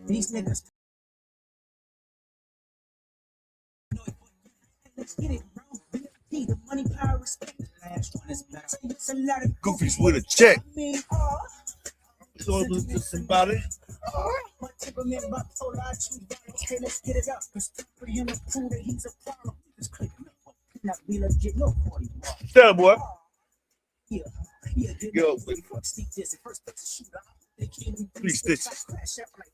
These niggas. Let's get it, bro. BFP, the money, power, respect. The last one is better. It's a lot of Goofies with a check. So just somebody. My temperament bipolar, I choose violence. Hey, let's get it up. Cause for him to prove that he's a problem. Just click it up. Not be legit, no 40. Tell boy. Yeah, Yo, Steve this first place to shoot out. They can't even 3 stitches. crash out like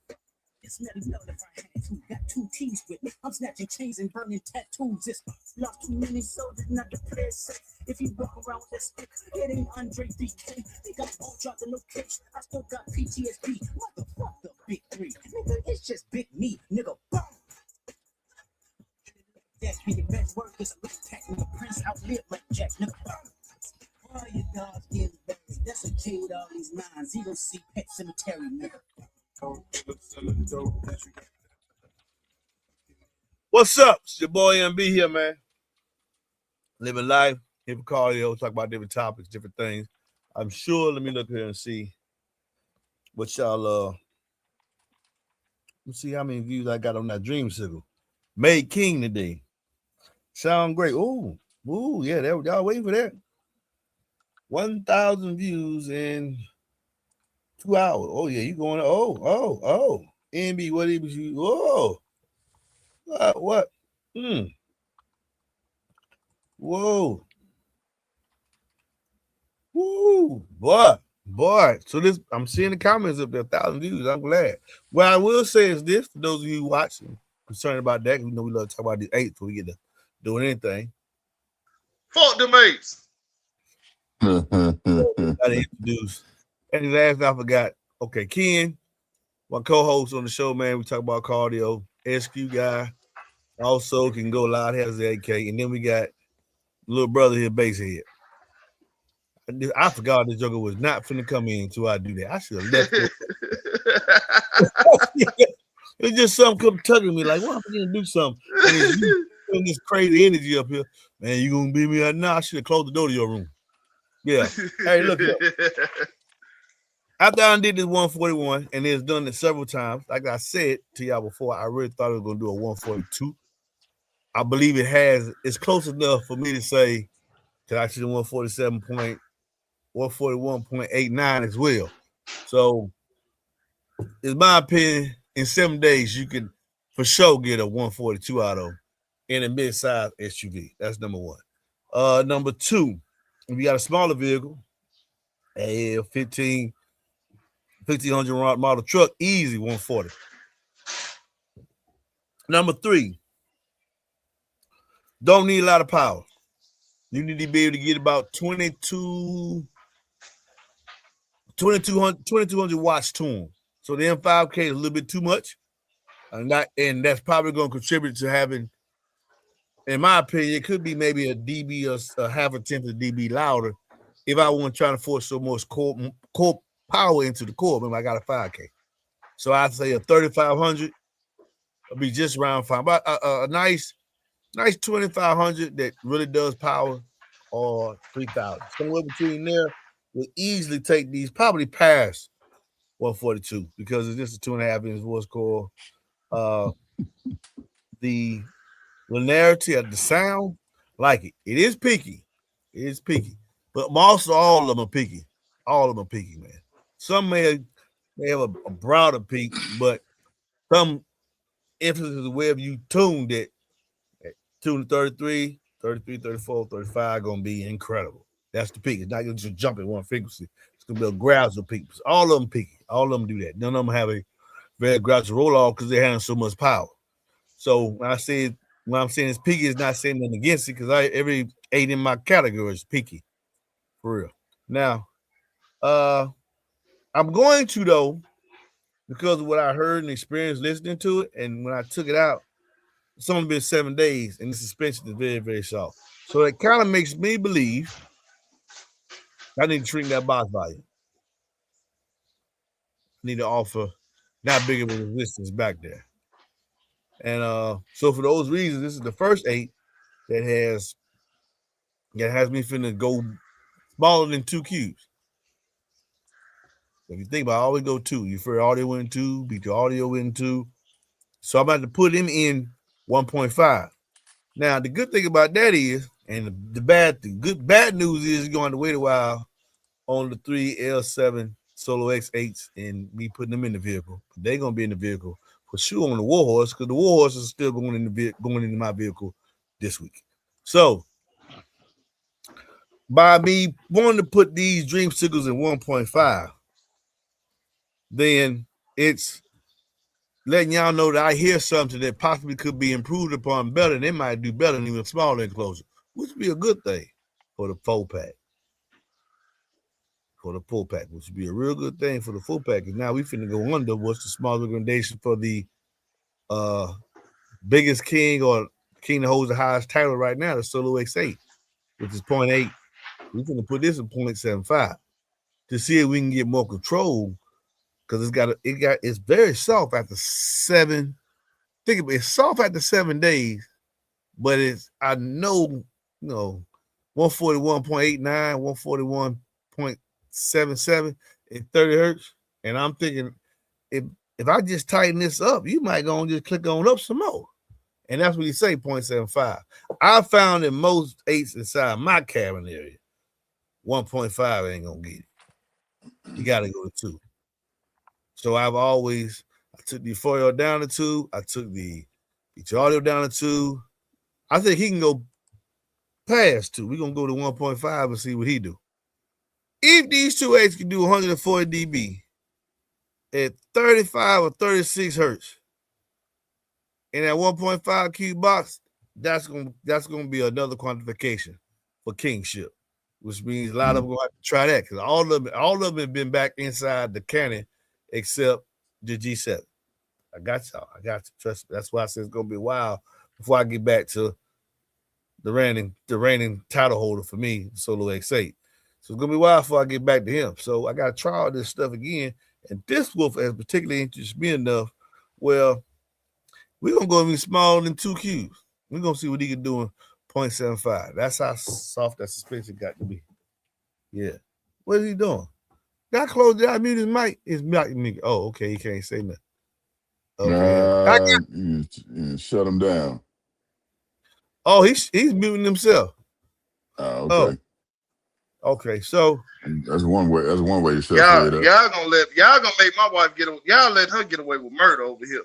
it's not enough if I had to. Got 2 T's with me. I'm snatching chains and burning tattoos. It's lost too many soldiers not to play it safe. If you walk around with that stick, it ain't Andre 3K. They got all dropped in location. I still got PTSD. Motherfucker, big 3. Nigga, it's just big me. Nigga, boom. That's when your best work is a left tack. Nigga, Prince outlive like Jack. Nigga, boom. All your dogs getting buried. That's a kid with all these nines. You don't see Pet Cemetery, nigga. What's up? It's your boy MBE here, man. Living life, here for cardio, talk about different topics, different things. I'm sure, let me look here and see what y'all, let's see how many views I got on that dream signal. Made King today. Sound great. Ooh, yeah, y'all waiting for that. 1,000 views in 2 hours. Oh, yeah, you going, MB, what was you, what? Whoa. Woo, boy. So this, I'm seeing the comments up there, 1,000 views. I'm glad. What I will say is this, for those of you watching, concerned about that, we know we love to talk about these 8 before we get to doing anything. Fuck the mates. Gotta introduce. And last I forgot. Okay, Ken, my co-host on the show, man. We talk about cardio. SQ guy. Also can go loud, has the AK. And then we got little brother here, Basehead. I forgot this joker was not finna come in until I do that. I should have left it. It's just something kept tugging me, like, well, I'm gonna do something. And it's you feeling this crazy energy up here. Man, you gonna beat me out now? I should have closed the door to your room. Yeah. Hey, look here. After I did this 141, and it's done it several times, like I said to y'all before, I really thought it was gonna do a 142. I believe it's close enough for me to say that I should 141.89 as well. So, in my opinion, in 7 days, you can for sure get a 142 out of in a mid-size SUV. That's number one. Number two, if you got a smaller vehicle, a 1500 model truck, easy 140. Number three, don't need a lot of power. You need to be able to get about 2200 watts to them. So the M5K is a little bit too much. And that's probably going to contribute to having, in my opinion, it could be maybe a dB or a half a tenth of dB louder if I want to try to force so much core power into the core. Remember, I got a 5K. So I'd say a 3500 would be just around fine. But a nice 2500 that really does power, or 3000. Somewhere between there will easily take these, probably past 142 because it's just a 2.5 inch voice core. The linearity of the sound, like it. It is peaky. But also all of them are peaky. All of them are peaky, man. Some may have a broader peak, but some emphasis is wherever you tuned it. Tune 33, 34, 35 gonna be incredible. That's the peak. It's not gonna just jump at one frequency. It's gonna be a gradual peak. All of them peaky. All of them do that. None of them have a very gradual roll off because they're having so much power. So when I'm saying it's peaky, it's not saying nothing against it because every 8 in my category is peaky. For real. Now, I'm going to, though, because of what I heard and experienced listening to it, and when I took it out, it's only been 7 days, and the suspension is very, very soft. So it kind of makes me believe I need to shrink that box volume. I need to offer not big of a resistance back there. And so for those reasons, this is the first 8 that has me finna go smaller than 2 cubes. So if you think about it, I always go 2. You for audio in 2, beat your audio in 2. So I'm about to put him in 1.5. Now the good thing about that is, and the bad news is you're going to wait a while on the 3 L7 Solo X8s and me putting them in the vehicle. They're gonna be in the vehicle for sure on the Warhorse, because the Warhorse is still going into my vehicle this week. So by me wanting to put these Dreamsicles in 1.5, then it's letting y'all know that I hear something that possibly could be improved upon better, and they might do better than even a smaller enclosure, which would be a good thing for the 4-pack. For the full pack, which would be a real good thing for the full pack. And now we finna go under what's the small recommendation for the biggest king or king that holds the highest title right now, the Solo X8, which is 0.8. We're gonna put this at 0.75 to see if we can get more control, because it's very soft after 7. Think about it, it's soft after 7 days, but I know 141.89, 141.77 at 30 hertz, and I'm thinking if I just tighten this up, you might go and just click on up some more. And that's what you say, 0.75. I found that most 8s inside my cabin area, 1.5 ain't gonna get it. You gotta go to 2. So I took the foil down to 2. I took the audio down to 2. I think he can go past 2. We're gonna go to 1.5 and see what he do. If these 2 8s can do 140 dB at 35 or 36 hertz in that 1.5 cube box, that's gonna be another quantification for kingship, which means a lot of them gonna have to try that, because all of them have been back inside the cannon except the G7. I got y'all. Trust me. That's why I said it's gonna be a while before I get back to the reigning title holder for me, Solo X8. So it's gonna be a while before I get back to him. So I gotta try all this stuff again. And this wolf has particularly interested me enough. Well, we're gonna go even smaller than 2 cubes. We're gonna see what he can do in 0.75. That's how soft that suspension got to be. Yeah. What is he doing? Did I close it? I mute his mic. His mic. Oh, okay. He can't say nothing. Okay. Shut him down. Oh, he's muting himself. Okay. Oh. Okay. So that's one way. That's one way to shut Y'all, Fred up. y'all gonna make my wife y'all let her get away with murder over here.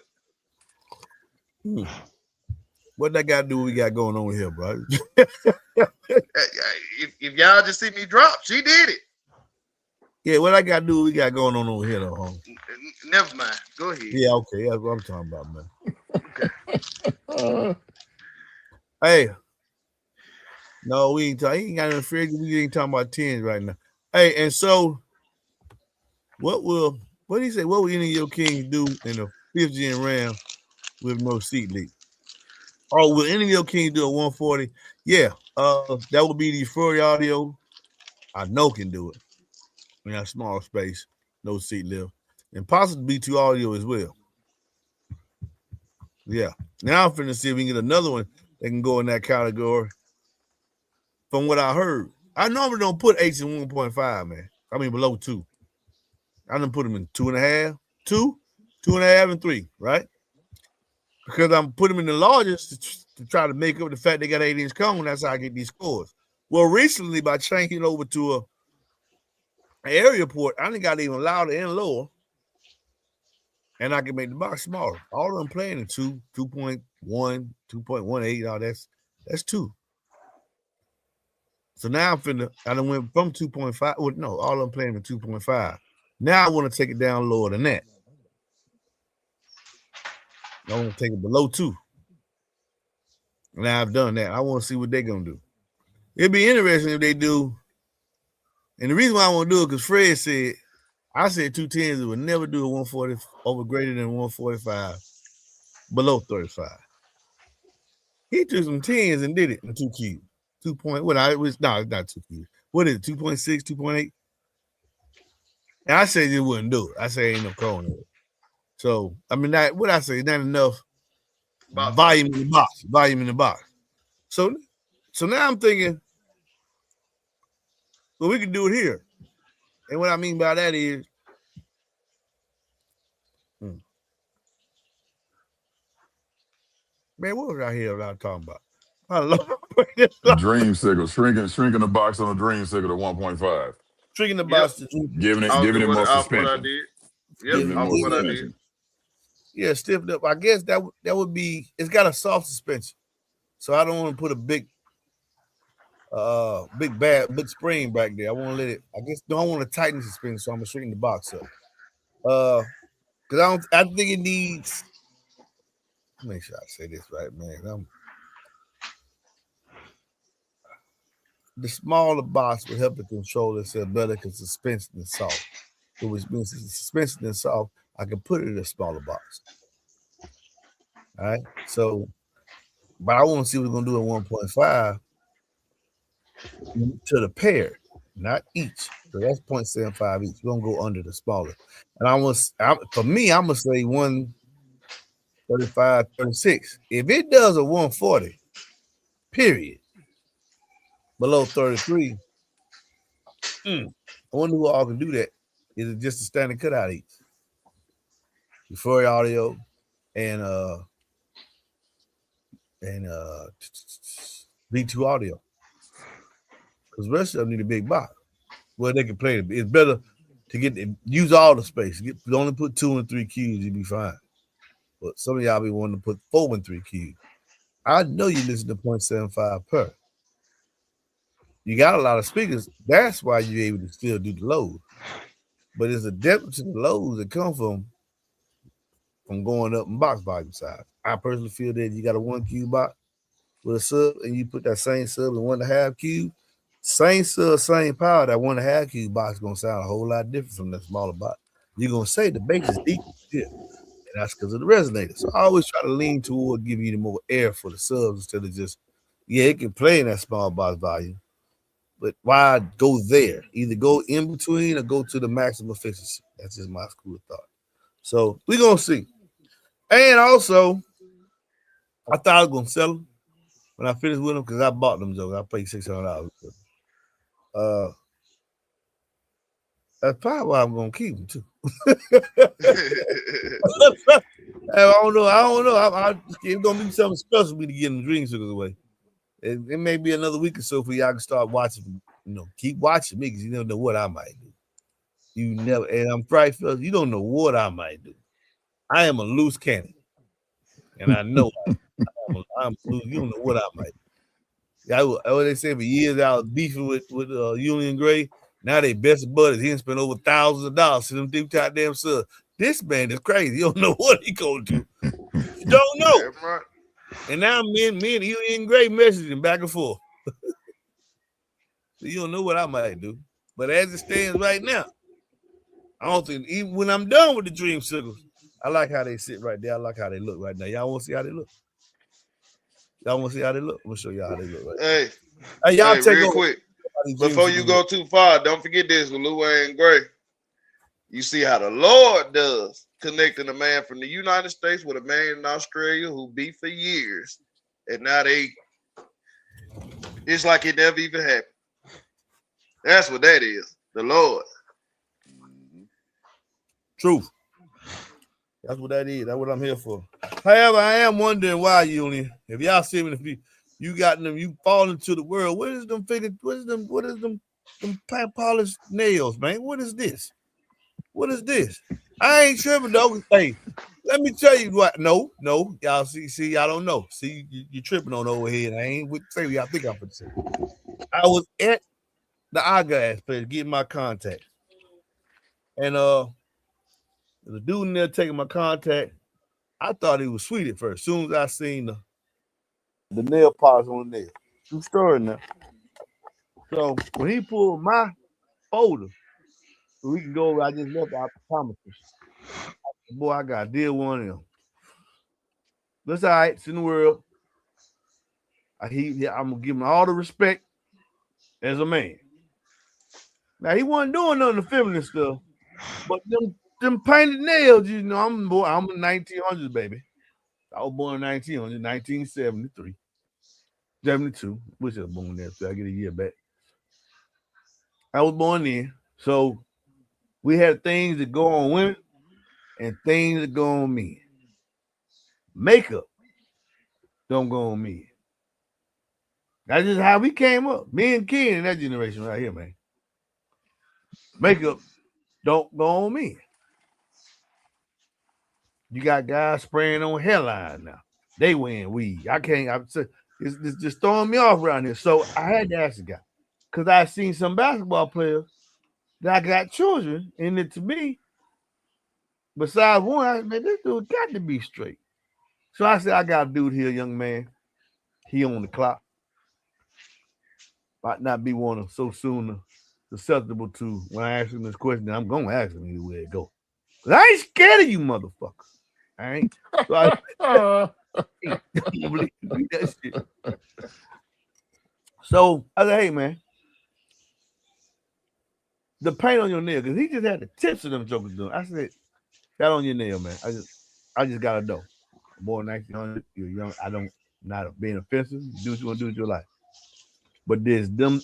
What that got to do with what we got going on here, bro? If y'all just see me drop, she did it. Yeah, what I got to do with what we got going on over here, though, homie? Never mind. Go ahead. Yeah, okay. That's what I'm talking about, man. Hey. No, we ain't talking. He ain't got no frig. We ain't talking about 10s right now. Hey, and so what do you say? What will any of your kings do in a 5th gen RAM with no seat leak? Or will any of your kings do a 140? Yeah, that would be the Furry audio. I know can do it. In a small space, no seat lift, and possibly B2 audio as well. Yeah. Now I'm finna see if we can get another one that can go in that category. From what I heard, I normally don't put 8s in 1.5, man. I mean below 2. I done put them in 2.5, 2, 2.5, and 3, right? Because I'm putting them in the largest to try to make up the fact they got 8-inch cone. That's how I get these scores. Well, recently by changing over to an area port, I done got even louder and lower, and I can make the box smaller. All of them playing in 2, 2.1, 2.18. All that's 2. So now I done went from 2.5. Well, no, all of them playing in 2.5. Now I want to take it down lower than that. I want to take it below 2. Now I've done that. I want to see what they're going to do. It'd be interesting if they do. And the reason why I want to do it, because Fred said, I said 210s would never do a 140 over greater than 145 below 35. He took some 10s and did it in 2 cubes. 2 point, it's not 2 cubes. What is it, 2.6, 2.8? And I said it wouldn't do it. I said ain't no cone in it. So, I mean, what I say, not enough volume in the box. So now I'm thinking, well, we can do it here. And what I mean by that is, Man, what was I here I talking about? I love The dreamsicle, shrinking the box on a dreamsicle to 1.5. Tricking the Yep. box to Giving it more Off what I suspension. did. Yep. Giving it Off more what I yeah, did. suspension. yeah, stiffened up. I guess that would be. It's got a soft suspension, so I don't want to put a big big spring back there. I want to let it. I guess don't want to tighten the suspension, so I'm gonna straighten the box up. Because I think it needs. Make sure I say this right, man. The smaller box would help it control itself better because the suspension is soft. So which means the suspension is soft, I can put it in a smaller box. All right. So, but I want to see what we're gonna do at 1.5 to the pair, not each. So that's 0.75 each. We're gonna go under the smaller. And for me, I'm gonna say 135, 36. If it does a 140, period, below 33, I wonder who all can do that. Is it just a standard cutout each? Euphoria audio and V2 audio. Because the rest of them need a big box where they can play it. It's better to use all the space. Only put 2 and 3 cues, you'll be fine. But some of y'all be wanting to put 4 and 3 cues. I know you listen to 0.75 per. You got a lot of speakers. That's why you're able to still do the lows. But it's a depth to the lows that come from going up in box volume size. I personally feel that you got a 1 cube box with a sub, and you put that same sub in 1.5 cube, same sub, same power. That 1.5 cube box is gonna sound a whole lot different from that smaller box. You're gonna say the bass is deep, yeah, and that's because of the resonator. So I always try to lean toward giving you the more air for the subs instead of just, yeah, it can play in that small box volume, but why go there? Either go in between or go to the maximum efficiency. That's just my school of thought. So we're gonna see. And also, I thought I was gonna sell them when I finished with them because I bought them jokes. I paid $600. Uh, that's probably why I'm gonna keep them too. I don't know. It's gonna be something special for me to get them dream sugar away. It may be another week or so for y'all can start watching. Keep watching me because you never know what I might do. You never, and I'm fright fellas. You don't know what I might do. I am a loose cannon, and I know I'm loose. You don't know what I might do. What they say for years I was beefing with Julian Gray. Now they best buddies. He done spent over thousands of dollars to them deep goddamn subs. This man is crazy. You don't know what he gonna do. You don't know. That's right. And now me and Julian Gray messaging back and forth. So you don't know what I might do. But as it stands right now, I don't think even when I'm done with the dream circles, I like how they sit right there. I like how they look right now. Y'all want to see how they look? Y'all want to see how they look? I'm gonna show y'all how they look right Hey, now. Hey, y'all take real over. quick. Before you go too far, don't forget this with Lou Wayne Gray. You see how the Lord does connecting a man from the United States with a man in Australia who beat for years. And now it's like it never even happened. That's what that is. The Lord. Truth. That's what that is. That's what I'm here for. However, I am wondering why, Julian. If y'all see me, if you got them, you fall into the world. What is them polished nails, man? What is this? What is this? I ain't tripping though. Hey, let me tell you what. No, y'all see, y'all don't know. See, you tripping on overhead. I ain't with say y'all think I'm gonna say. I was at the eyeglass place getting my contact, and the dude in there taking my contact. I thought he was sweet at first. As soon as I seen the nail polish on the nail, true story now. So when he pulled my folder, so we can go over, I just left the optometrist. Boy, I got to deal with one of them. That's all right. It's in the world. I'm gonna give him all the respect as a man. Now he wasn't doing none of the feminine stuff, but them painted nails, I'm a 1900s baby. I was born in 1900, 1973, 72. Wish I was born there, so I get a year back. I was born then, so we had things that go on women and things that go on men. Makeup don't go on me. That's just how we came up. Me and Ken in that generation right here, man. Makeup don't go on me. You got guys spraying on hairline now. They wearing weed. I can't. It's just throwing me off around here. So I had to ask the guy because I seen some basketball players that got children, and it to me, besides one, I said, man, this dude got to be straight. So I said, I got a dude here, young man. He on the clock. Might not be one so soon susceptible to when I ask him this question. I'm gonna ask him either way it go. Cause I ain't scared of you, motherfucker. All right. So I don't believe that shit. So I said, hey man, the paint on your nail, because he just had the tips of them jokers doing. I said, that on your nail, man. I just gotta know. More than 1900, you're young. I don't not being offensive. Do what you want to do with your life. But is them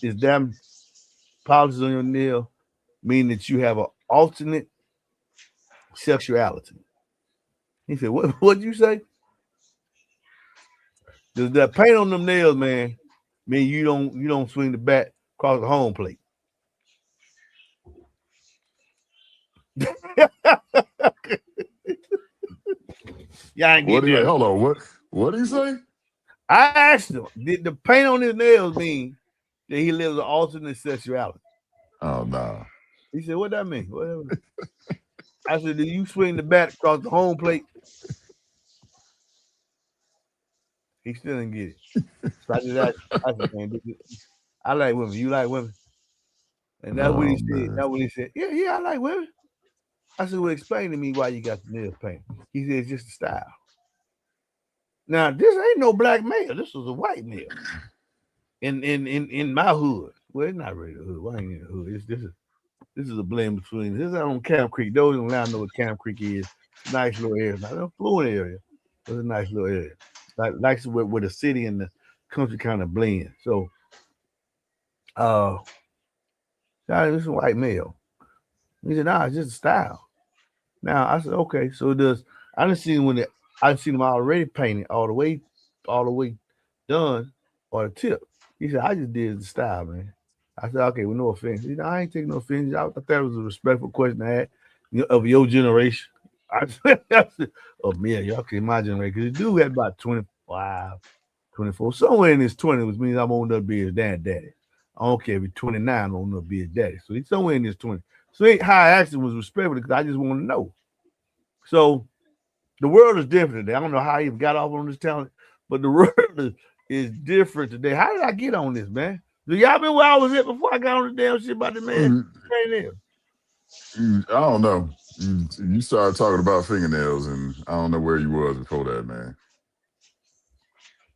policies on your nail mean that you have an alternate sexuality? He said, what'd you say? Does that paint on them nails, man, mean you don't swing the bat across the home plate? Y'all ain't get that. Hold on, what did he say? I asked him, did the paint on his nails mean that he lives an alternate sexuality? Oh no. He said, what that mean? Whatever. I said, do you swing the bat across the home plate? He still didn't get it. So I just asked, man, I like women. You like women? And that's what he said. Man. That's what he said. Yeah, I like women. I said, well, explain to me why you got the nails painted. He said, it's just a style. Now, this ain't no black male. This was a white male. In my hood. Well, it's not really the hood. Why ain't in the hood? This is a blend between this is on Camp Creek. Those don't know what Camp Creek is. Nice little area. Not a fluent area. It's a nice little area. Like where the city and the country kind of blend. So this is a white male. He said, nah, it's just a style. Now I said, okay, so it does. I didn't see them already painted all the way done or the tip. He said, I just did the style, man. I said, okay, well, no offense. He said, I ain't taking no offense. I thought that was a respectful question to ask of your generation. I said, oh, man, y'all can my generation. Because the dude had about 25, 24. Somewhere in his 20s, which means I'm old enough to be his daddy. I don't care if he's 29, I'm old enough to be his daddy. So he's somewhere in his 20s. So how I asked him was respectful because I just want to know. So the world is different today. I don't know how he got off on this talent, but the world is different today. How did I get on this, man? Do y'all been where I was at before I got on the damn shit about the man? I don't know. You started talking about fingernails, and I don't know where you was before that, man.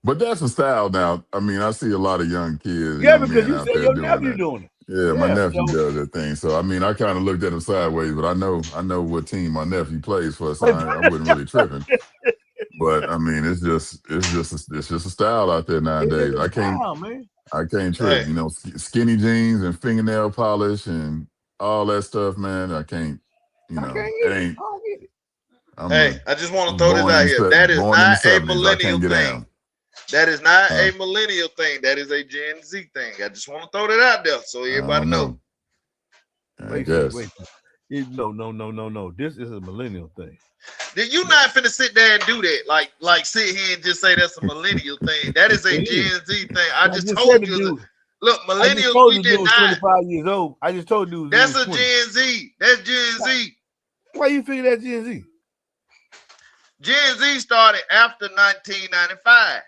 But that's a style now. I mean, I see a lot of young kids, young men out there doing it. Yeah, my nephew does that thing. So I mean, I kind of looked at him sideways, but I know what team my nephew plays for, so I wasn't really tripping. But I mean, it's just a style out there nowadays. I can't trip. Hey. You know, skinny jeans and fingernail polish and all that stuff, man. I can't. You know, it ain't. I just want to throw this out here. That is not a millennial thing. That is not a millennial thing. That is a Gen Z thing. I just want to throw that out there so everybody know. Wait. No. This is a millennial thing. Then you not finna sit there and do that. Like sit here and just say that's a millennial thing. That is a Gen Z thing. I just told you. Look, millennials, we did not. 25 years old. I just told you. That's a Gen Z. That's Gen Z. Why you figure that's Gen Z? Gen Z started after 1995.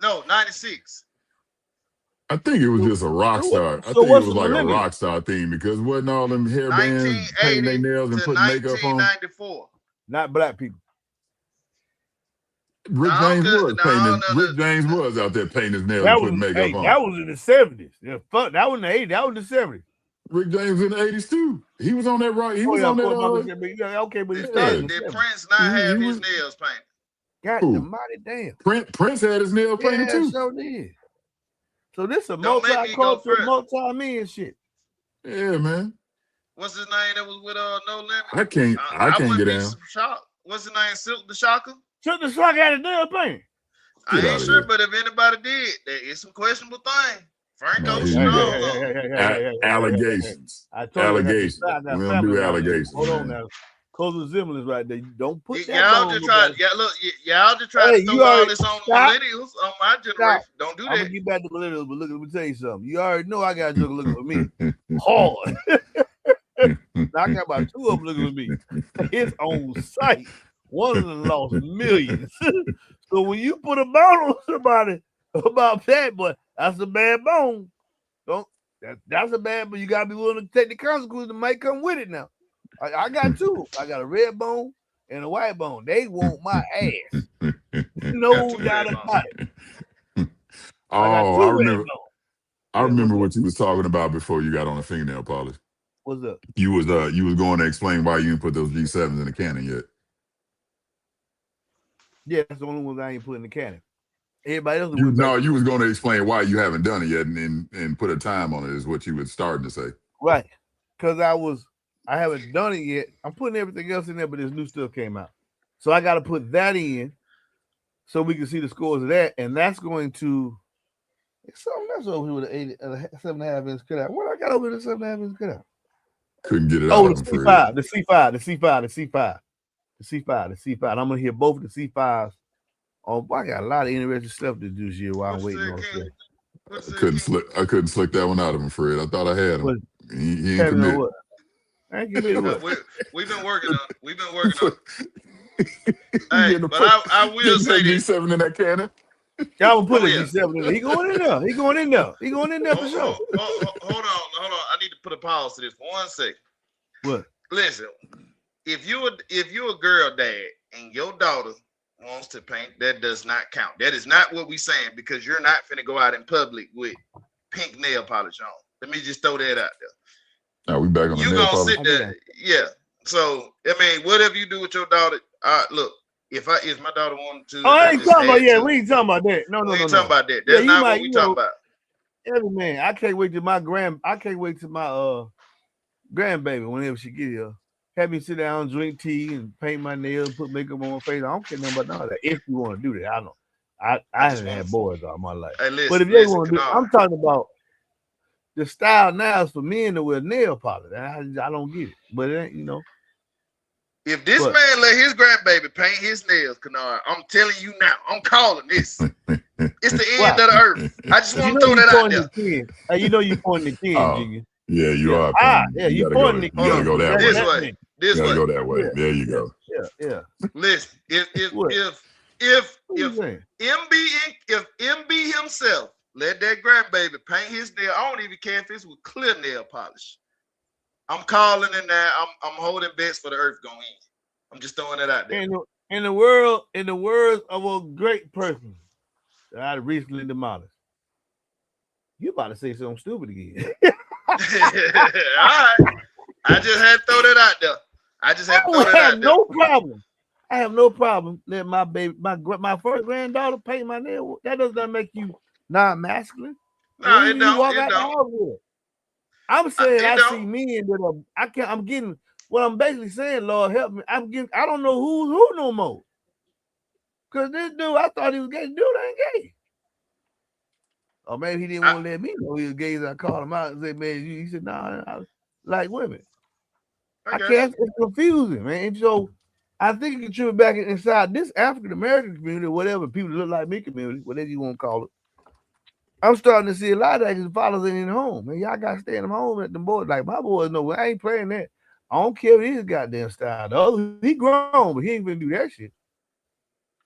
No, 96. I think it was just a rock star. I think it was like a rock star thing because wasn't all them hairbands painting their nails and putting makeup on? 1994. Not black people. Rick James was out there painting his nails and putting makeup on. That was in the 70s. Yeah, fuck, that was in the 80s. That was in the 70s. Rick James in the 80s too. He was on that rock. He was on that. Okay, but he started. Did Prince not have his nails painted? God almighty damn. Prince had his nails painted too. So did. So this is a multi-cultural, multi-man shit. Yeah, man. What's his name that was with No Limit? I can't get down. What's his name? Silk the Shocker? Silk the Shocker had his nails painted. I Get ain't outta sure, here. but if anybody did, it's some questionable thing. Frank Now, here Ocean, you all go. of them. Allegations. I told you I Allegations. got We don't family do down there. allegations, Hold on man. now. Close resemblance right there. Don't put that Y'all on just try, nobody. y'all just try Hey, to you throw all already this on stop. millennials, on my Stop. generation. Don't do I'm that. gonna get back to millennials, but look, let me tell you something. You already know I got a joker looking for me. Hard. I got about 2 of them looking for me. It's on site. One of them lost millions. So when you put a bone on somebody about that, but that's a bad bone. That's a bad, but you gotta be willing to take the consequences that might come with it now. I got 2. I got a red bone and a white bone. They want my ass. Got No 2 doubt red about bones. it. I got Oh, 2 I red remember. bones. I Yeah, remember what's up? what you was talking about before you got on the fingernail polish. What's up? You was going to explain why you didn't put those G7s in the cannon yet. Yeah, that's the only ones I ain't put in the cannon. Everybody else You went back. you was going to explain why you haven't done it yet and put a time on it is what you was starting to say. Right. Because I haven't done it yet. I'm putting everything else in there, but this new stuff came out. So I got to put that in so we can see the scores of that. And that's going to, it's something else over here with an 7.5 inch cutout. What I got over the 7.5 inch cutout? Couldn't get it Oh, out the of him, Fred. C5. And I'm going to hear both of the C5s. Oh, I got a lot of interesting stuff to do this year while I'm waiting on it. I couldn't slick that one out of him, Fred. I thought I had him. What? He ain't committed. What? I ain't committed what? We've been working on it. We've been working on it. Hey, but I will say this. G7 in that cannon. Y'all put a yeah. G7 in there. He going in there. He going in there for sure. Hold on. I need to put a pause to this for 1 second. What? Listen, if you're a girl dad and your daughter wants to paint, that does not count. That is not what we saying, because you're not finna go out in public with pink nail polish on. Let me just throw that out there. Now we back on the You nail gonna polish. sit there, yeah. So I mean, whatever you do with your daughter, look. If my daughter wanted to, I ain't talking about we ain't talking about that. No. We ain't talking about that. That's not what we talking about. Every man, I can't wait till my grandbaby, whenever she get here, have me sit down, drink tea, and paint my nails, put makeup on my face. I don't care nothing about none of that. If you want to do that, I know. I haven't had boys all my life. Hey, listen, but if they want to do, I'm talking about the style now is for men to wear nail polish. I don't get it, but it ain't, If this man let his grandbaby paint his nails, Kennard, I'm telling you now, I'm calling this. It's the end of the earth. I just want to throw that out there. Hey, you pointing the kid, Junior. Yeah, you are. You pointing the kid. You gotta go that way. This way. Go that way. There you go. Yeah. Listen, if MB himself let that grandbaby paint his nail, I don't even care if it's with clear nail polish. I'm calling it now. I'm holding bets for the earth going in. I'm just throwing that out there. In the words of a great person that I recently demolished. You about to say something stupid again. All right. I just had to throw that out there. I have no problem letting my baby, my first granddaughter paint my nail. That does not make you non-masculine. No, it don't. I'm saying I see men that I'm getting what I'm basically saying, Lord help me. I don't know who's who no more. Cause this dude, I thought he was gay. Dude ain't gay. Or maybe he didn't want to let me know he was gay. So I called him out and said, man, he said, nah, I like women. I can't, it's confusing, man. And so I think it contribute back inside this African American community, whatever people look like me community, whatever you want to call it. I'm starting to see a lot of that because fathers ain't in the home. Man, y'all got to stay in the home at the boys. Like my boys know, I ain't playing that. I don't care what his goddamn style. The other, he grown, but he ain't gonna do that shit.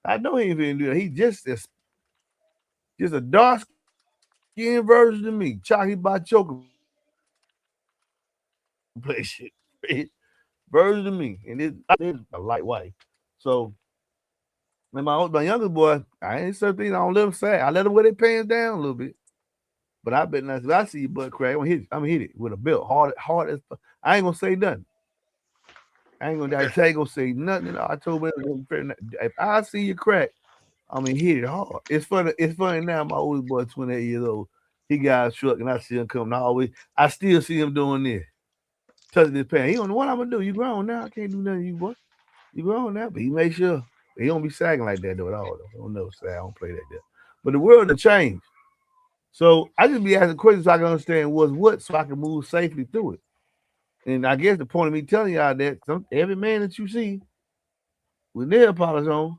I know he ain't gonna do that. He just a dark skinned version of me. Chalky by choker play shit. Version of me. And it's a light white. So and my youngest boy, I ain't certain things I don't let him say. I let them wear their pants down a little bit. But I bet if I see your butt crack, I'm gonna hit it with a belt. Hard as I ain't gonna say nothing. I ain't gonna say nothing. I told him if I see you crack, I'm gonna hit it hard. It's funny now. My oldest boy, 28 years old, he got a truck and I see him coming. I still see him doing this. Touching his pants. He don't know what I'm gonna do. You grown now. I can't do nothing to you, boy. You grown now, but he make sure They don't be sagging like that though at all. Though. I don't know, sag. I don't play that there. But the world has changed. So I just be asking questions so I can understand what's what, so I can move safely through it. And I guess the point of me telling y'all that every man that you see with nail polish on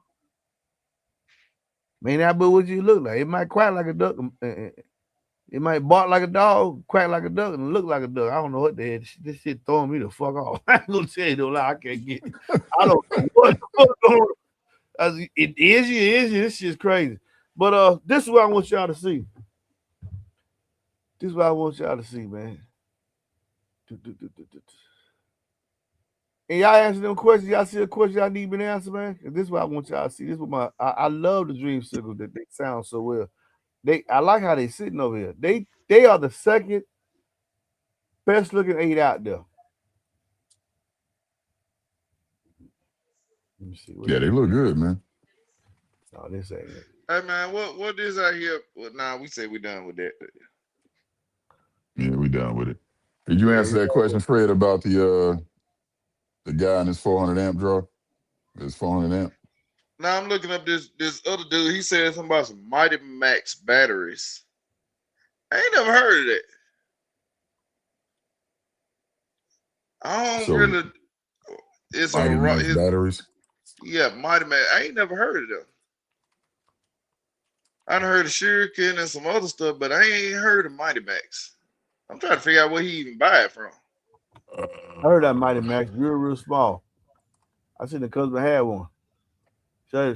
may not be what you look like. It might quack like a duck. It might bark like a dog, quack like a duck, and look like a duck. I don't know what the hell. This shit throwing me the fuck off. I ain't gonna tell you no lie. I can't get it. I don't know what the fuck going on. It is you, it is you. This shit's crazy. But this is what I want y'all to see. This is what I want y'all to see, man. And y'all answer them questions. Y'all see a question y'all need me to answer, man. This is what I want y'all to see. This is what I love the dream circles that they sound so well. I like how they sitting over here. They are the second best looking 8 out there. Let me see. Yeah, they look good, man. No, this ain't it. Hey man, what is out here? Well, nah, we say we done with that. Yeah, we done with it. Did you answer that question, Fred, about the guy in his 400 amp draw? His 400 amp. Now I'm looking up this other dude. He said something about some Mighty Max batteries. I ain't never heard of that. I don't really. It's Mighty on Max batteries. Yeah, Mighty Max. I ain't never heard of them. I done heard of Shuriken and some other stuff, but I ain't heard of Mighty Max. I'm trying to figure out where he even buy it from. I heard that Mighty Max, real small. I seen the cousin had one.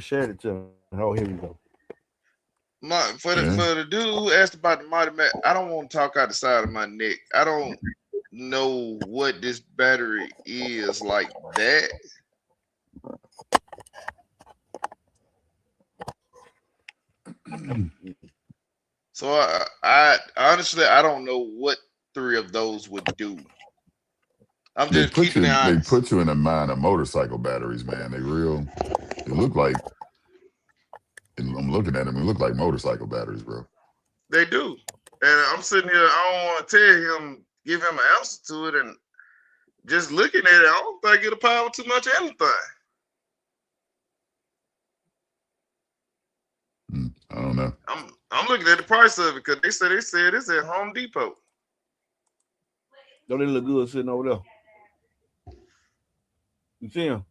Shared it to me. Oh, here we go. For the dude who asked about the Mighty Max, I don't want to talk out the side of my neck. I don't know what this battery is like that. So I honestly I don't know what 3 of those would do. I'm just keeping it honest. They put you in the mind of motorcycle batteries, man. They look like, I'm looking at them, they look like motorcycle batteries, bro. They do. And I'm sitting here, I don't want to tell him, give him an answer to it, and just looking at it, I don't think it'll power too much of anything. I don't know. I'm looking at the price of it because they said it's at Home Depot. Don't they look good sitting over there? You see him?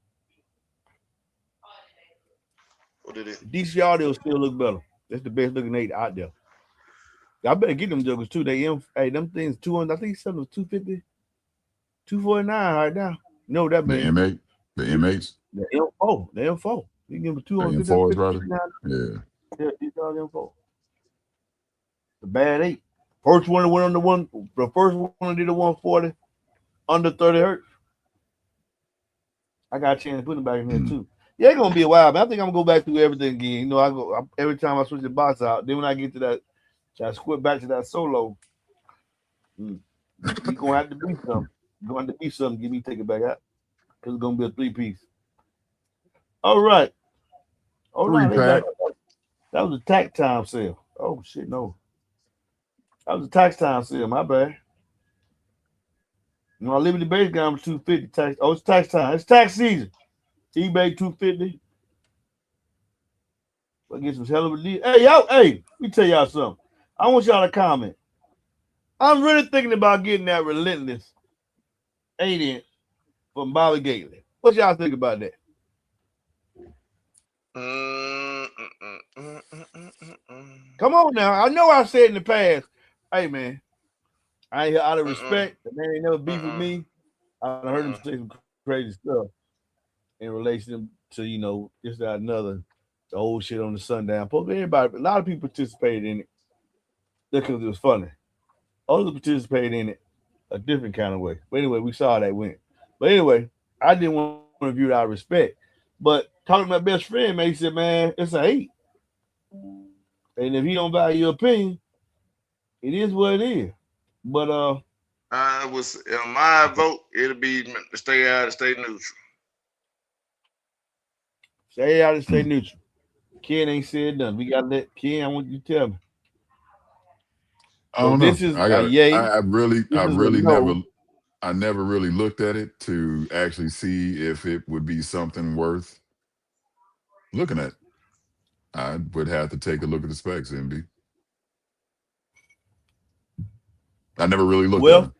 What did it? DC audio still look better. That's the best looking 8 out there. Y'all better get them jokers too. Them things 200. I think something was 250, 249 right now. You know what that means? The M8, the M8s, the M4. You can give them 250. The M4s, rather. Yeah, these are the M4. The bad 8. First one that went on the first one did the 140 under 30 hertz. I got a chance to put them back in there too. Yeah, it's gonna be a while, but I think I'm gonna go back through everything again. You know, every time I switch the box out. Then when I get to that, I squint back to that solo. You're gonna have to be something. You're gonna have to be something. Give me take it back out because it's gonna be a 3-piece. All right. Oh no, that was a tax time sale. Oh shit, no. That was a tax time sale. My bad. You know, Liberty Base gun was 250 tax. Oh, it's tax time. It's tax season. eBay 250. We'll get some hell of a deal. Hey, y'all, let me tell y'all something. I want y'all to comment. I'm really thinking about getting that Relentless 8-inch from Bobby Gately. What y'all think about that? Come on now. I know I said in the past, hey man, I ain't here out of respect. The man ain't never beef with me. I heard him say some crazy stuff in relation to, you know, this, that, another, the old shit on the sundown post. Everybody, a lot of people participated in it because it was funny. Others participated in it a different kind of way. But anyway, we saw that went. But anyway, I didn't want to view it out of respect. But talking to my best friend, man, he said, man, it's an 8. And if he don't value your opinion, it is what it is. But was my vote, it'll be to stay out and stay neutral. Stay out and stay neutral. Ken ain't said nothing. We gotta let Ken. I want you to tell me. I don't this know. Is a yay. I never really looked at it to actually see if it would be something worth looking at. I would have to take a look at the specs, MB. I never really looked at Well, them.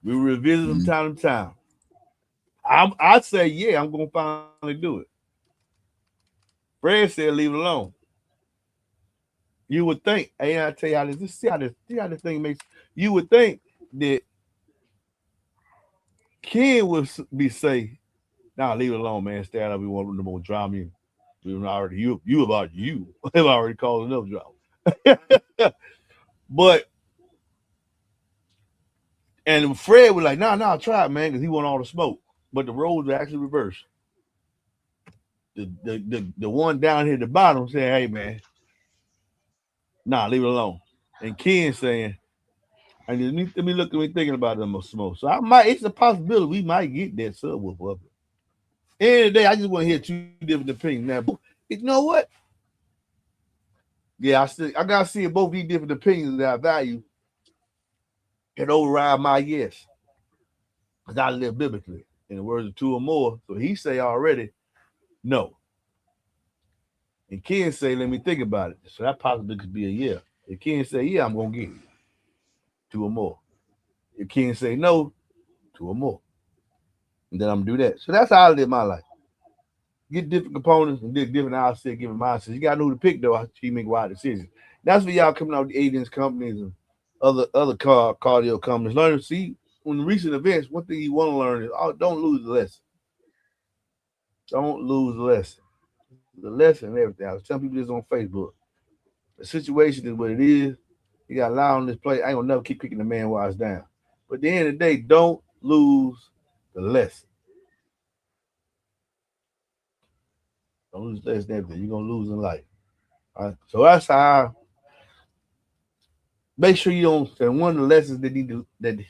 we revisit from Mhm. time to time. I say, yeah, I'm gonna finally do it. Fred said, leave it alone. You would think, hey, I tell you how this see how this thing makes. You would think that Ken would be say, nah, leave it alone, man. Stay out of it. We want no more drama. We already you about you have already caused enough drama. But and Fred was like, nah, try it, man, because he want all the smoke. But the roles are actually reversed. The one down here at the bottom saying, hey man, nah, leave it alone. And Ken saying, and let me look at me thinking about them smoke. So it's a possibility we might get that subwoofer up. End of the day, I just want to hear two different opinions. Now, you know what? Yeah, I gotta see if both these different opinions that I value can override my yes. Because I live biblically. In the words of two or more. So he say already, no. And Ken say, let me think about it. So that possibly could be a yeah. If Ken say, yeah, I'm gonna get it. Two or more. If Ken say no, two or more. And then I'm gonna do that. So that's how I live my life. Get different components and get different outfits, different mindsets. You gotta know who to pick though. You make wise decisions. That's for y'all coming out with the agents companies and other cardio companies. Learn to see when recent events, one thing you want to learn is don't lose the lesson. Don't lose the lesson. The lesson and everything. I was telling people this on Facebook. The situation is what it is. You got to lie on this play. I ain't gonna never keep kicking the man while it's down. But at the end of the day, don't lose the lesson. Don't lose the lesson. Everything you're gonna lose in life. All right? So that's how I make sure you don't. And one of the lessons that the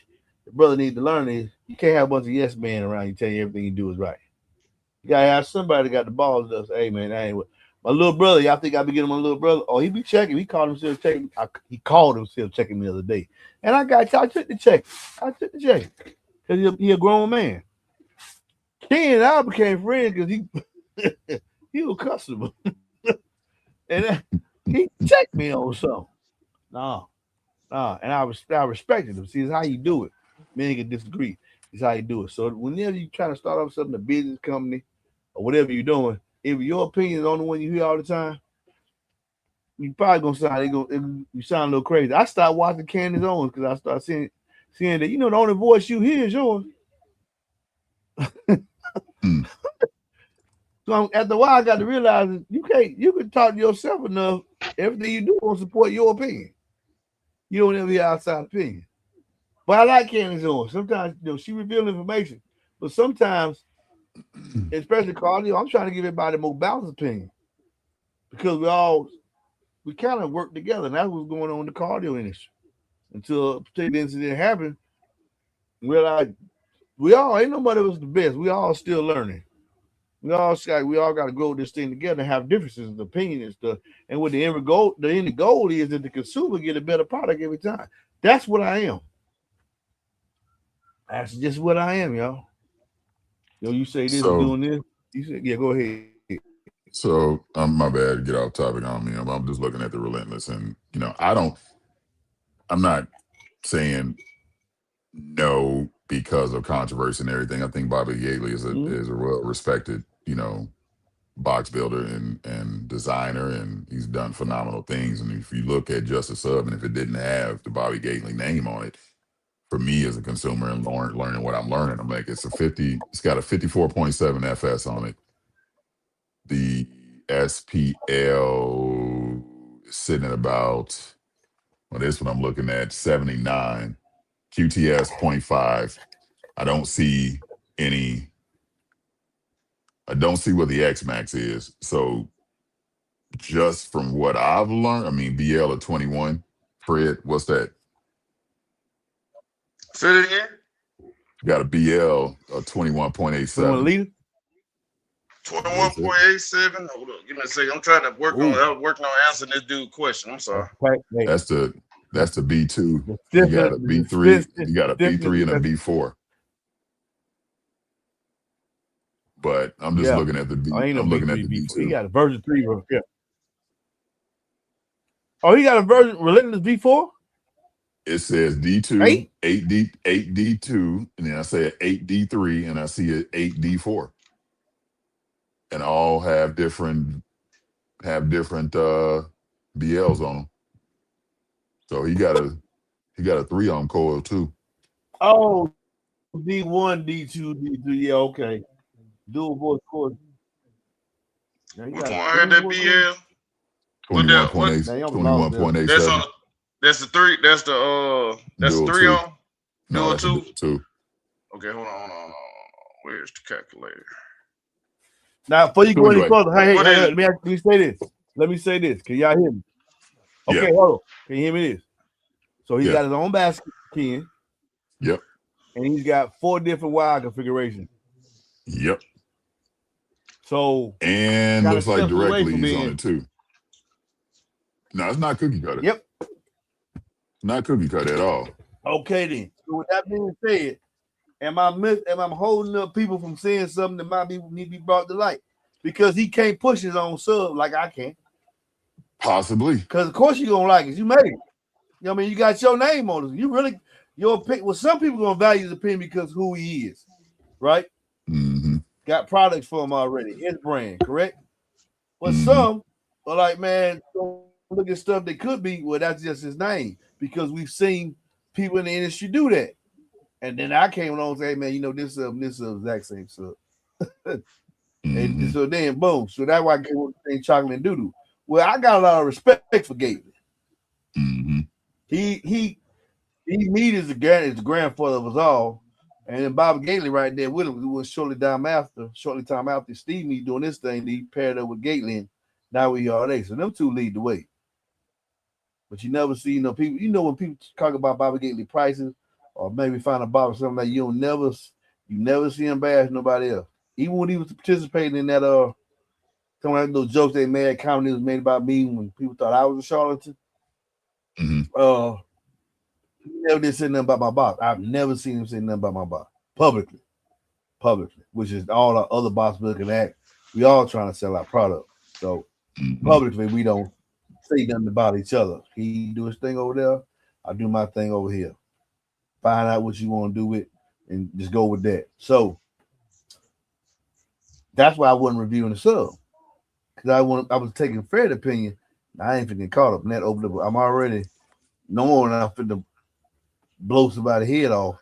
brother needs to learn is you can't have a bunch of yes men around you telling you everything you do is right. You gotta have somebody that got the balls to say, hey man, that ain't what my little brother. Y'all think I be getting my little brother? Oh, he be checking. He called himself checking. He called himself checking me the other day, and I took the check. I took the check because he a grown man. Ken and I became friends because he was a customer, and he checked me on something. No, and I respected him. See, it's how you do it. Men can disagree. It's how you do it. So whenever you try to start up something, a business company or whatever you're doing, if your opinion is the only one you hear all the time, you probably you sound a little crazy. I stopped watching Candace Owens because I started seeing that the only voice you hear is yours. Hmm. So after a while, I got to realize that you can talk to yourself enough. Everything you do will support your opinion. You don't ever hear outside opinion. But I like Candace Owens. Sometimes she reveals information, but sometimes, especially cardio, I'm trying to give everybody a more balanced opinion because we kind of work together, and that's what's going on in the cardio industry. Until a particular incident happened, realize we all ain't nobody was the best. We all still learning. We all got to grow this thing together and have differences of opinion and stuff. And what the end goal is that the consumer get a better product every time. That's what I am. That's just what I am, y'all. You say this is So, doing this. You said, yeah, go ahead. my bad to get off topic on me. I'm just looking at the relentless, and I'm not saying no because of controversy and everything. I think Bobby Gately is a Mhm. well respected, box builder and designer, and he's done phenomenal things. And if you look at Just a Sub, and if it didn't have the Bobby Gately name on it, for me as a consumer and learning what I'm learning, I'm like, it's got a 54.7 FS on it. The SPL is sitting at about, well, this one I'm looking at 79, QTS 0.5. I don't see any, I don't see what the X Max is. So just from what I've learned, I mean, BL at 21. Fred, what's that? Say it again. Got a BL of We want to 21.87. lead it? What is it? 21.87. Hold on, give me a second. I'm trying to Ooh. I was working on answering this dude's question. I'm sorry. Hey, That's the B2. the You got a B3. stiffness, You got a stiffness. B3 and a B4. but I'm just looking at the D. I ain't no I'm looking at B3, the B4. He D2. got a version 3. Yeah. Oh, he got a version Relentless V4? It says D2, 8D2, and then I say 8D3, and I see it 8D4, and all have different BLs on them. So he got a 3-ohm coil too. Oh, D1, D2, D3. Yeah, okay. Dual voice cord. Yeah, Which one had that BL? 21.8, Man, I'm 21.87. That's the 3. That's the Dual 3 2. on. No, Dual that's 2. a dual 2. Okay, hold on. Where's the calculator? Now, before you So go any anyway, further, hey, let me say this. Let me say this. Can y'all hear me? Okay, yeah. hold on. Can you hear me this? So he's Yeah. got his own basket, Ken. Yep. And he's got 4 different wire configurations. Yep. So And looks like steps away direct from leads on being. it too. No, it's not cookie cutter. Yep. Not cookie cutter at all. Okay then. So with that being said, am I holding up people from saying something that might need to be brought to light? Because he can't push his own sub like I can. Possibly. Because of course you're gonna like it. You made it. You know what I mean? You got your name on it. You really your pick. Well, some people gonna value his opinion because of who he is, right? Mm-hmm. Got products for him already, his brand, correct? But some are like, man, don't look at stuff that could be. Well, that's just his name because we've seen people in the industry do that. And then I came along and said, hey, man, you know, this is the exact same sub. And so then, boom. So that's why I came with the chocolate and doo-doo. Well, I got a lot of respect for Gately. He meet is the grandfather of us all. And then Bob Gately right there with him was shortly time after Steve me doing this thing, he paired up with Gately, and now we are there. So them two lead the way. But you never see, people, when people talk about Bobby Gately prices, or maybe find a Bob or something like you never see him bash nobody else. Even when he was participating in that some of those jokes they made, comedy was made about me when people thought I was a charlatan. He never did say nothing about my boss. I've never seen him say nothing about my boss publicly, which is all our other boss looking at. We all trying to sell our product. So publicly, we don't say nothing about each other. He do his thing over there. I do my thing over here. Find out what you want to do with, and just go with that. So that's why I wasn't reviewing the sub, because I was taking Fred's opinion. I ain't finna get caught up in that open up. I'm already knowing I'm finna blow somebody's head off.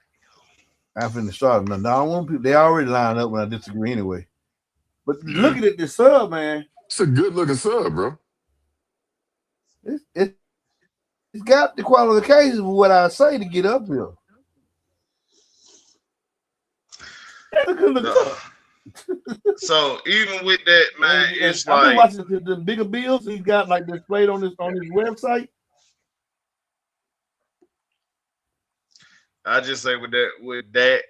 I'm finna start. Now, I don't want people. They already lined up when I disagree anyway. But looking at this sub, man, it's a good looking sub, bro. It's got the qualifications for what I say to get up here. That's a good looking sub. So even with that, man, it's I've been like watching the bigger bills he's got like displayed on his website. I just say with that,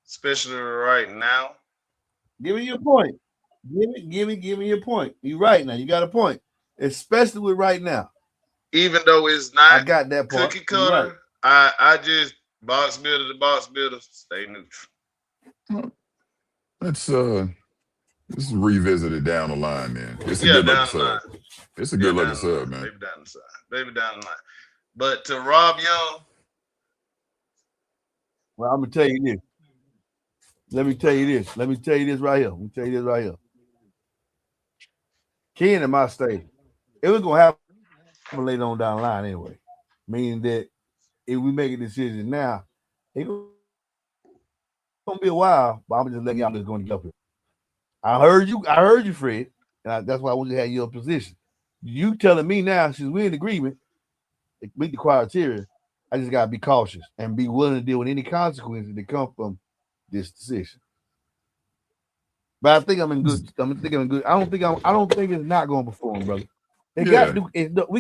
especially right now. Give me your point. Give me your point. You're right now. You got a point, especially with right now. Even though it's not, I got that part. Cookie cutter. Right. I just box builder to box builder, stay neutral. Let's revisit it down the line, man. It's a good looking sub. It's a good looking sub, man. Maybe down the line. But to Rob Young. Well, I'm gonna tell you this. Let me tell you this right here. Ken in my state, it was gonna happen later on down the line anyway. Meaning that if we make a decision now, it's gonna be a while, but I'm just letting y'all just going to get up here. I heard you, Fred, and that's why I want you to have your position. You telling me now, since we're in agreement, meet the criteria, I just gotta be cautious and be willing to deal with any consequences that come from this decision. But I think I'm in good. I don't think it's not going to perform, brother. It got to do. It don't.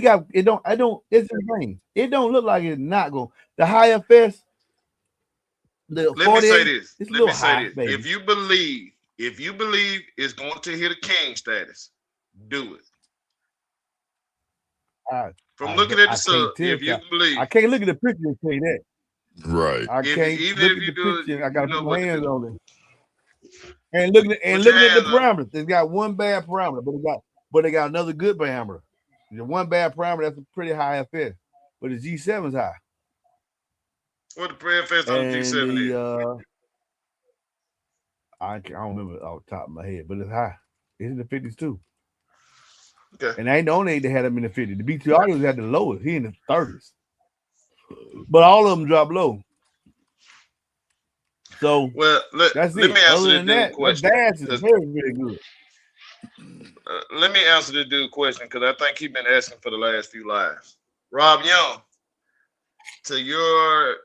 It's the thing. It don't look like it's not going. The high FS. Let me say this. Baby. If you believe it's going to hit a king status, do it. From looking at the sub, if you believe, I can't look at the picture and say that. Right. I can't look at the picture. I got to put my hands on it. And looking at Put your the hands up. parameters, they got one bad parameter, but they got another good parameter. The one bad parameter, that's a pretty high FS, but the G7's high. What the pre-FS on the And G7 is? I don't remember off the top of my head, but it's high. It's in the 50s too. Okay. And I ain't the only eight that had them in the 50s. The BT Audios had the lowest. He in the 30s. But all of them drop low. So well, that's let it. me answer Other this than dude that, question. bass is very, very good. Let me answer this dude question because I think he's been asking for the last few lives. Rob Young, to your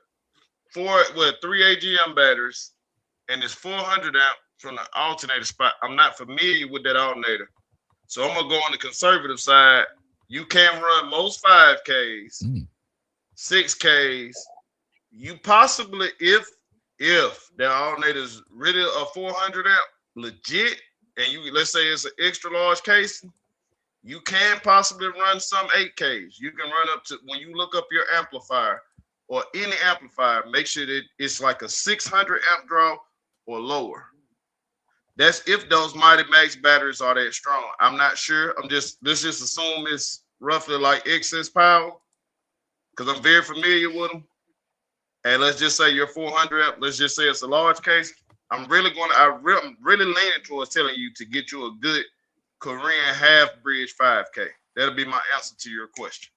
3 AGM batteries and this 400 amp from the alternator spot. I'm not familiar with that alternator, so I'm gonna go on the conservative side. You can run most 5Ks, 6Ks. You possibly, if the alternator is really a 400 amp legit, and you let's say it's an extra large case, you can possibly run some 8Ks. You can run up to, when you look up your amplifier or any amplifier, make sure that it's like a 600 amp draw or lower. That's if those Mighty Max batteries are that strong. I'm not sure. Let's just assume it's roughly like excess power because I'm very familiar with them. And let's just say your 400 amp, let's just say it's a large case. I'm really leaning towards telling you to get you a good Korean half bridge 5K. That'll be my answer to your question.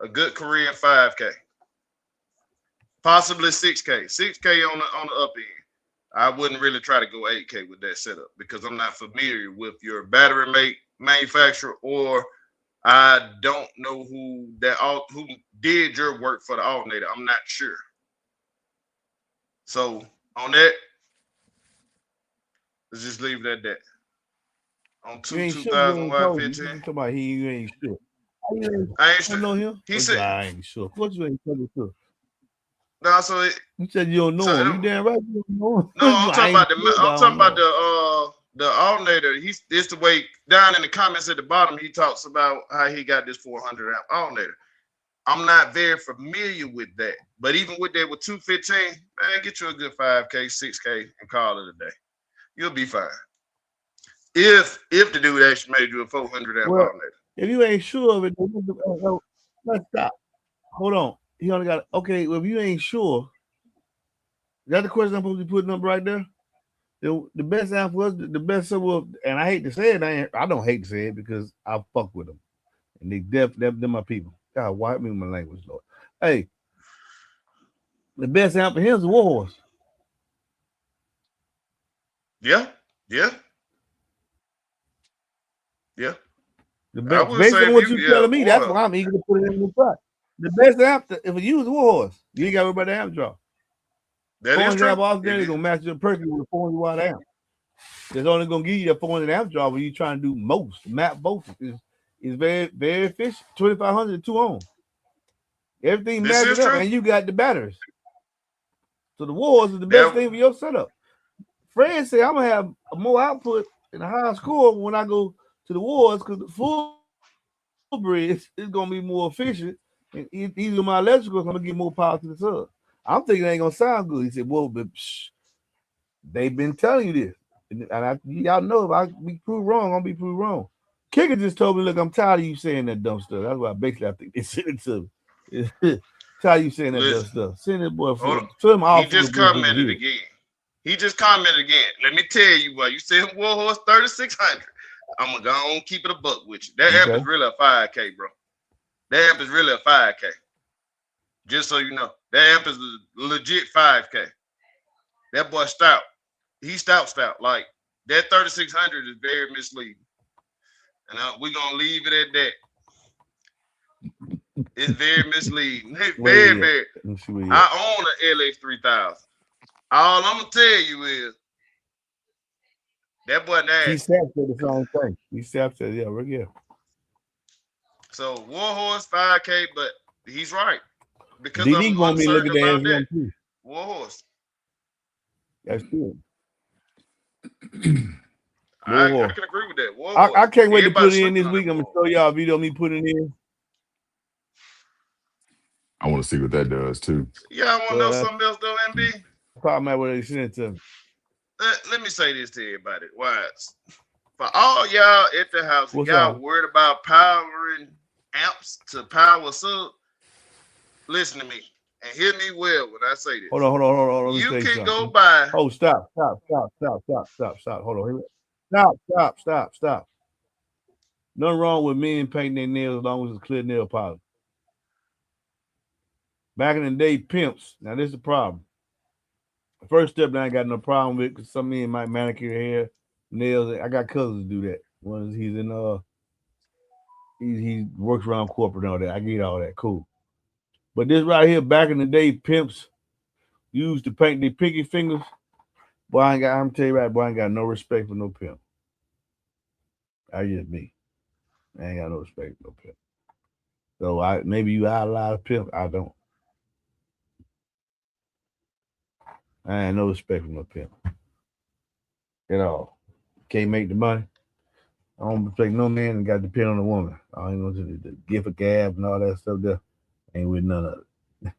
A good Korean 5K. Possibly 6K. 6K on the up end. I wouldn't really try to go 8K with that setup because I'm not familiar with your battery manufacturer, or I don't know who did your work for the alternator. I'm not sure. So on that, let's just leave it at that. On 2015. Somebody you ain't sure. I ain't sure. I know him. He said, I ain't sure. Of course you ain't sure. No, so you said you don't know him. You damn right you don't know him. No, I'm talking about the alternator. It's the way down in the comments at the bottom. He talks about how he got this 400 amp alternator. I'm not very familiar with that, but even with that, with 215, man, get you a good 5K, 6K, and call it a day. You'll be fine. If the dude actually made you a 400 amp alternator. If you ain't sure of it, let's stop. Hold on. He only got okay. Well, if you ain't sure, is that the question I'm supposed to be putting up right there? The best amp was the best server, and I hate to say it. I don't hate to say it because I fuck with them, and they're my people. God, wipe me my language, Lord. Hey, the best amp for him is a Warhorse. Yeah. The best, based on what you're telling me, that's why I'm eager to put it in the truck. The best amp, if you use a Warhorse, you ain't got to worry about the amp draw. That is true. Off there, they're gonna match your perfect with a 400 watt amp. It's only gonna give you a 400 amp draw when you're trying to do most map voltage. It's very, very efficient. 2500 2 ohm. Everything matches up, and you got the batteries. So the Warhorse is the best thing for your setup. Fred said I'm gonna have more output and a higher score when I go to the Warhorse because the full bridge is gonna be more efficient and easier my electrical. I'm gonna get more power to the sub. I'm thinking it ain't gonna sound good. He said, "Well, but they've been telling you this, and y'all know if I be proved wrong, I'm gonna be proved wrong." Kicker just told me, "Look, I'm tired of you saying that dumb stuff." That's why I think they sent it to me. Tired of you saying that dumb stuff. Send it, boy. He just commented again. Let me tell you what you said. Warhorse 3600. I'm gonna go on keep it a buck with you. That amp is really a 5K, bro. That amp is really a 5K. Just so you know, that amp is a legit 5K. That boy stout. He's stout. Like that 3600 is very misleading. And we're gonna leave it at that. It's very misleading. Very. I own an LX 3000. All I'm gonna tell you is that boy nasty. He said the same thing. He said, yeah. So Warhorse 5K, but he's right. Because DD I'm want me to look at that too. Warhorse. That's good. I can agree with that. Warhorse. I can't wait to put it in this week. I'm gonna show y'all a video of me putting it in. I want to see what that does too. Yeah, I want to know something else though, MB. Probably what they sent it to me. let me say this to everybody. Wise. For all y'all at the house, What's y'all up? worried about powering amps to power sub, listen to me and hear me well when I say this. Hold on. Let me You tell you can go something. buy. Oh, stop. Hold on. Stop. Nothing wrong with men painting their nails as long as it's clear nail polish. Back in the day, pimps. Now this is the problem. The first step that I ain't got no problem with because some men might manicure hair, nails. I got cousins do that. One he's in he works around corporate and all that. I get all that. Cool. But this right here, back in the day, pimps used to paint their pinky fingers. Boy, I'm tell you right, boy, I ain't got no respect for no pimp. I just me. I ain't got no respect for no pimp. So maybe you idolize a pimp. I don't. I ain't no respect for no pimp. At all. Can't make the money. I don't respect no man and got to depend on a woman. I ain't gonna do the gift of gab and all that stuff there. Ain't with none of it.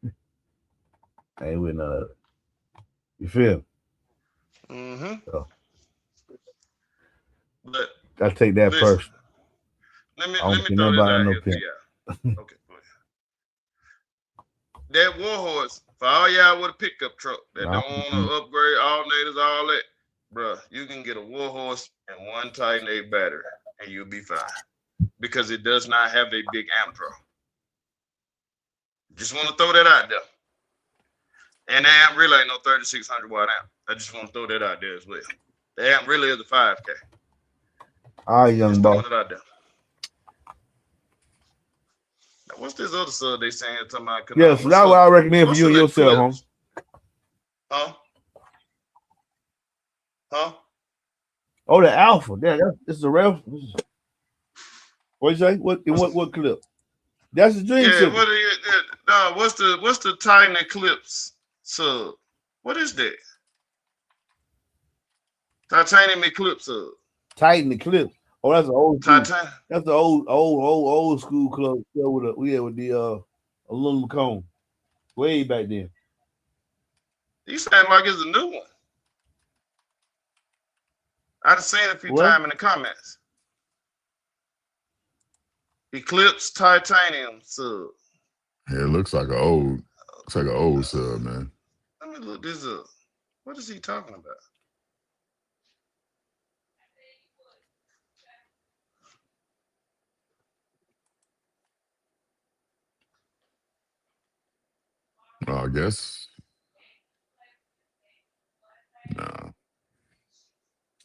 Ain't with none of it. You feel me? Mm-hmm. So But I take that listen, personal. let I me don't care throw nothing this about out no here for pimp. y'all. Okay, go ahead. That Warhorse, for all y'all with a pickup truck that don't want to upgrade alternators, all that, bruh, you can get a Warhorse and one Titan 8 battery, and you'll be fine because it does not have a big amp draw. Just want to throw that out there. And the amp really ain't no 3600 watt amp. I just want to throw that out there as well. The amp really is a 5K. All right, young Just boy. throwing it out there. Now, what's this other sub they saying talking about? Yeah, so that's what I recommend for you and yourself, Eclipse? home. Huh? Oh, the Alpha. Yeah, this is a ref. What you say? What clip? That's the dream Yeah, shipper. what's the Titan Eclipse sub? What is that? Titanium Eclipse sub. Titan Eclipse. Oh, that's an old school. Titanium. That's the old school club with the aluminum cone. Way back then. You sound like it's a new one. I've seen it a few times in the comments. Eclipse Titanium sub. Yeah, it looks like an old sub, man. Let me look this up. What is he talking about? I guess. No.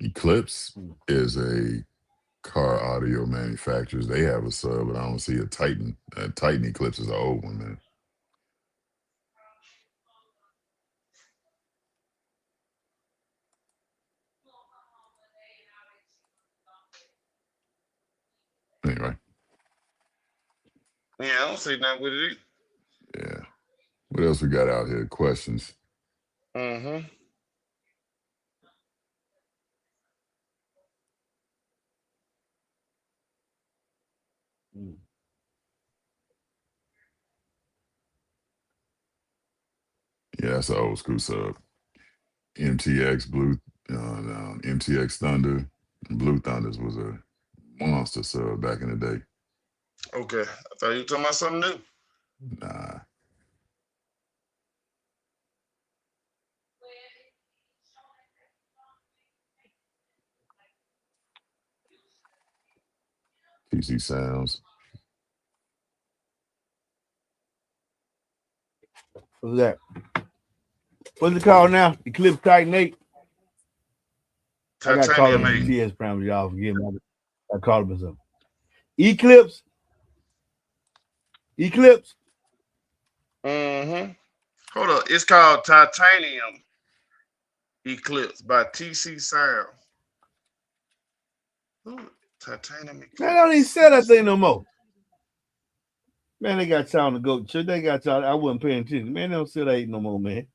Eclipse is a car audio manufacturer. They have a sub, but I don't see a Titan. A Titan Eclipse is an old one, man. Anyway. Yeah, I don't see nothing with it either. Yeah. What else we got out here? Questions? Mm-hmm. Yeah, that's an old school sub. MTX Blue, MTX Thunder, Blue Thunders was a monster sub back in the day. Okay, I thought you were talking about something new. Nah. PC Sounds. What's that? What's it called now? Eclipse Titan 8. I got caught up in CS parameters, y'all. Forgive me. I caught up in something. Eclipse. Mm-hmm. Hold up. It's called Titanium Eclipse by TC Sound. Ooh, Titanium Eclipse. Man, I don't even sell that thing no more. Man, they got y'all on the goat church. They got y'all. I wasn't paying attention. Man, they don't sell that 8 no more, man.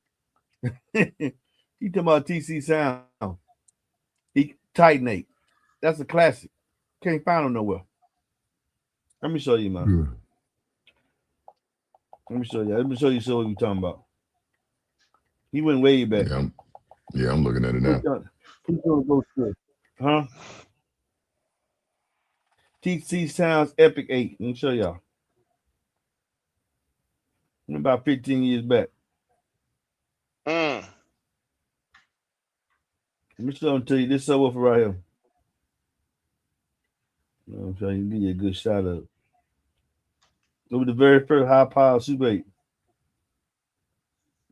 You talking about TC Sound. Titan 8. That's a classic. Can't find them nowhere. Let me show you, man. Let me show you. Let me show you what you're talking about. He went way back. Yeah, I'm looking at it now. Who's gonna go to it? Huh? TC Sounds Epic 8. Let me show y'all. About 15 years back. Mm. Let me show them to you. This subwoofer right here. I'm trying to give you a good shot of it. It was the very first high power Super 8.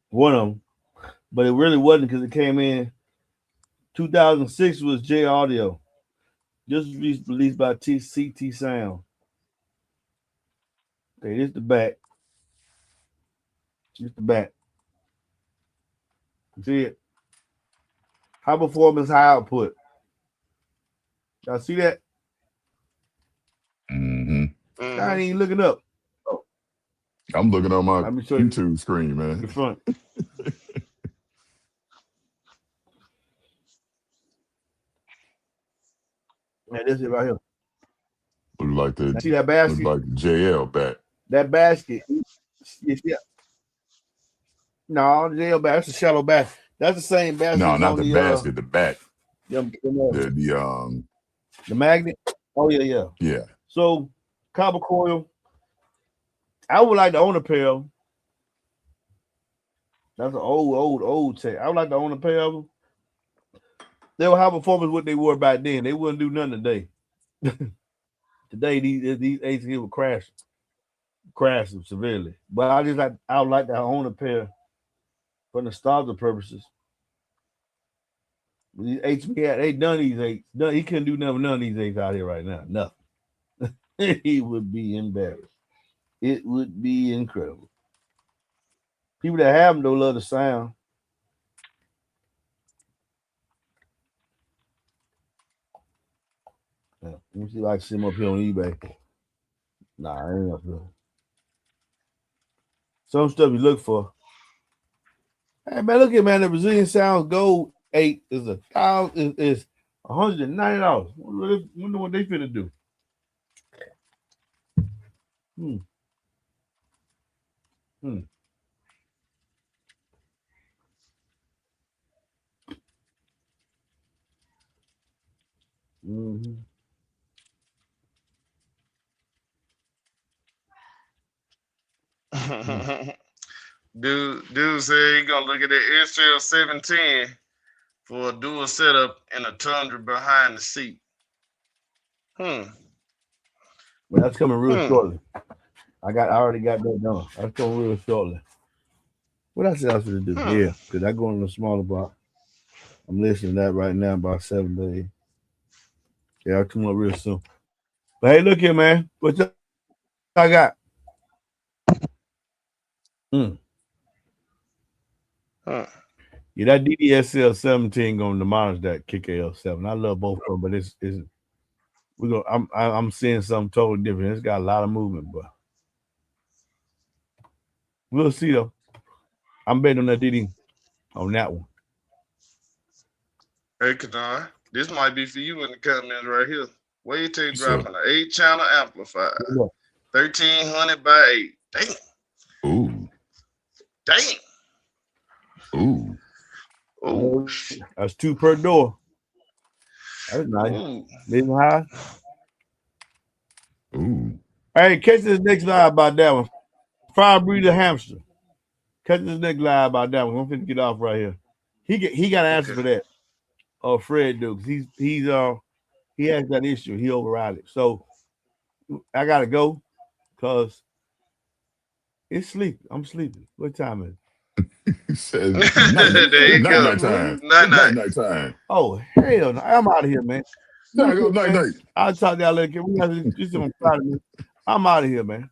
One of them. But it really wasn't because it came in 2006 was J Audio. This was released by CT Sound. Okay, this the back. This the back. See it? High performance, high output. Y'all see that? Mm-hmm. I ain't even looking up. Oh. I'm looking on my YouTube you screen, man. The front. Man, this is right here. Look like the see that basket? Look like the JL back. That basket. Yeah. No, the JL basket. That's a shallow basket. That's the same basket. No, not on the basket. The back. The magnet. Oh yeah. Yeah. So copper coil. I would like to own a pair of them. That's an old tech. I would like to own a pair of them. They will have performance what they were back then. They wouldn't do nothing today. Today these eights here will crash them severely. But I would like to own a pair for nostalgia purposes. These eights we had, they done these eights. He couldn't do none of these eights out here right now. Nothing. He would be embarrassed. It would be incredible. People that have them don't love the sound. Yeah. Let me see if I can see them up here on eBay. Nah, I ain't up here. Some stuff you look for. Hey man, look at man, the Brazilian Sounds Gold 8 is $190. Wonder what they finna do. Mm-hmm. Dude said he gonna look at the SL 710 for a dual setup and a Tundra behind the seat. Well, that's coming real shortly. I already got that done. That's coming real shortly. What else I to do? Yeah, because I go in the smaller box. I'm listening to that right now about 7 days. Yeah, I'll come up real soon. But hey, look here, man. What I got? Yeah, that DDSL 17 gonna demolish that Kick AL7. I love both of them, but I'm seeing something totally different. It's got a lot of movement, but we'll see though. I'm betting on that DD on that one. Hey Kadan, this might be for you in the comments right here. Where you take dropping an 8-channel amplifier, 1300 by 8. Damn. Ooh. Damn. Ooh. That's 2 per door. That's nice. Mid and high. Ooh. Hey, catch this next live about that one. Fire breather hamster. Catch this next live about that one. I'm finna get off right here. He got an answer for that. Fred do. He has that issue. He override it. So I gotta go because it's sleepy. I'm sleepy. What time is it? He says night time. Oh hell no! I'm out of here, man. Night. I'll talk to y'all later. We got this on Friday. I'm out of here, man.